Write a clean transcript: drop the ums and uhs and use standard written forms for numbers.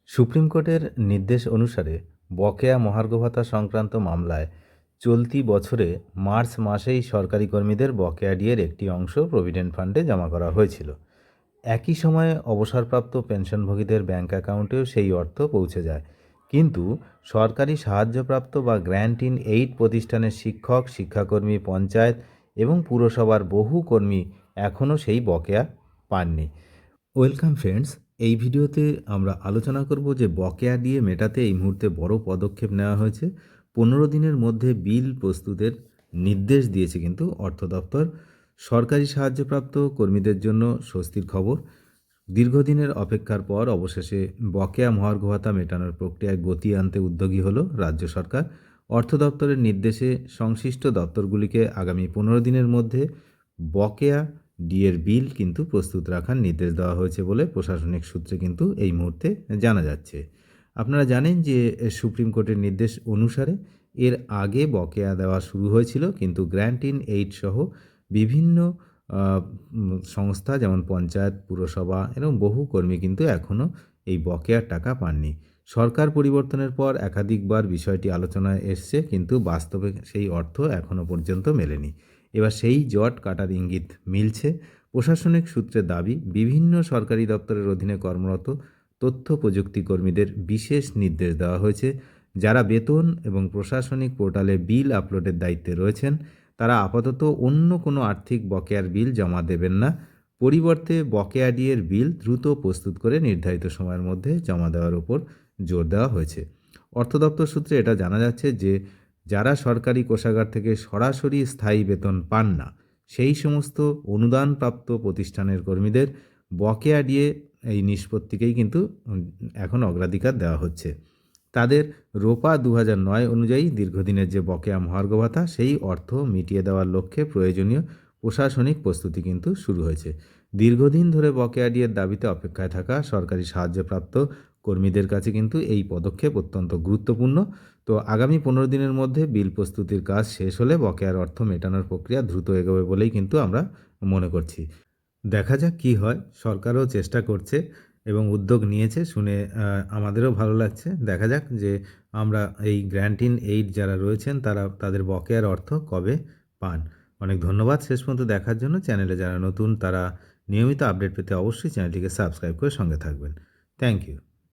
Supreme কোর্টের নির্দেশ অনুসারে বকেয়া মহার্ঘ ভাতা সংক্রান্ত মামলায় চলতি বছরে মার্চ মাসেই সরকারি কর্মীদের বকেয়া ডিএর একটি অংশ প্রভিডেন্ট ফান্ডে জমা করা হয়েছিল। একই সময়ে অবসরপ্রাপ্ত পেনশনভোগীদের ব্যাংক অ্যাকাউন্টেও সেই অর্থ পৌঁছে যায়। কিন্তু সরকারি সাহায্যপ্রাপ্ত বা গ্র্যান্ট ইন এইড প্রতিষ্ঠানের শিক্ষক, শিক্ষাকর্মী, পঞ্চায়েত এবং পুরসভার বহু কর্মী এখনও সেই বকেয়া পাননি। ওয়েলকাম ফ্রেন্ডস, এই ভিডিওতে আমরা আলোচনা করব যে বকেয়া ডিএ মেটাতে এই মুহূর্তে বড় পদক্ষেপ নেওয়া হয়েছে। 15 দিনের মধ্যে বিল প্রস্তুতের নির্দেশ দিয়েছে কিন্তু অর্থ দপ্তর। সরকারি সাহায্যপ্রাপ্ত কর্মীদের জন্য স্বস্তির খবর। দীর্ঘদিনের অপেক্ষার পর অবশেষে বকেয়া মহার্ঘ ভাতা মেটানোর প্রক্রিয়ায় গতি আনতে উদ্যোগী হল রাজ্য সরকার। অর্থ দপ্তরের নির্দেশে সংশ্লিষ্ট দপ্তরগুলিকে আগামী 15 দিনের মধ্যে বকেয়া ডিএর বিল কিন্তু প্রস্তুত রাখার নির্দেশ দেওয়া হয়েছে বলে প্রশাসনিক সূত্রে কিন্তু এই মুহূর্তে জানা যাচ্ছে। আপনারা জানেন যে সুপ্রিম কোর্টের নির্দেশ অনুসারে এর আগে বকেয়া দেওয়া শুরু হয়েছিল, কিন্তু গ্র্যান্ট ইন এইড সহ বিভিন্ন সংস্থা যেমন পঞ্চায়েত, পুরসভা এবং বহু কর্মী কিন্তু এখনও এই বকেয়ার টাকা পাননি। সরকার পরিবর্তনের পর একাধিকবার বিষয়টি আলোচনায় এসছে, কিন্তু বাস্তবে সেই অর্থ এখনও পর্যন্ত মেলেনি। এবার সেই জট কাটার ইঙ্গিত মিলছে। প্রশাসনিক সূত্রে দাবি, বিভিন্ন সরকারি দপ্তরের অধীনে কর্মরত তথ্য প্রযুক্তি কর্মীদের বিশেষ নির্দেশ দেওয়া হয়েছে। যারা বেতন এবং প্রশাসনিক পোর্টালে বিল আপলোডের দায়িত্বে রয়েছেন, তারা আপাতত অন্য কোনো আর্থিক বকেয়ার বিল জমা দেবেন না। পরিবর্তে বকেয়া ডিএর বিল দ্রুত প্রস্তুত করে নির্ধারিত সময়ের মধ্যে জমা দেওয়ার উপর জোর দেওয়া হয়েছে। অর্থ দপ্তর সূত্রে এটা জানা যাচ্ছে যে যারা সরকারি কোষাগার থেকে সরাসরি স্থায়ী বেতন পান না, সেই সমস্ত অনুদানপ্রাপ্ত প্রতিষ্ঠানের কর্মীদের বকেয়া ডিএ এই নিষ্পত্তিকেই কিন্তু এখন অগ্রাধিকার দেওয়া হচ্ছে। তাদের রোপা 2009 অনুযায়ী দীর্ঘদিনের যে বকেয়া মহার্ঘ ভাতা, সেই অর্থ মিটিয়ে দেওয়ার লক্ষ্যে প্রয়োজনীয় প্রশাসনিক প্রস্তুতি কিন্তু শুরু হয়েছে। দীর্ঘদিন ধরে বকেয়া ডিএর দাবিতে অপেক্ষায় থাকা সরকারি সাহায্যপ্রাপ্ত কর্মীদের কাছে কিন্তু এই পদক্ষেপ অত্যন্ত গুরুত্বপূর্ণ। তো আগামী 15 দিনের মধ্যে বিল প্রস্তুতির কাজ শেষ হলে বকেয়ার অর্থ মেটানোর প্রক্রিয়া দ্রুত এগোবে বলেই কিন্তু আমরা মনে করছি। দেখা যাক কি হয়। সরকারও চেষ্টা করছে এবং উদ্যোগ নিয়েছে, শুনে আমাদেরও ভালো লাগছে। দেখা যাক যে আমরা এই গ্র্যান্ট ইন এইড যারা রয়েছেন তারা তাদের বকেয়ার অর্থ কবে পান। অনেক ধন্যবাদ শেষ পর্যন্ত দেখার জন্য। চ্যানেলে যারা নতুন তারা নিয়মিত আপডেট পেতে অবশ্যই চ্যানেলটিকে সাবস্ক্রাইব করে সঙ্গে থাকবেন। Thank you.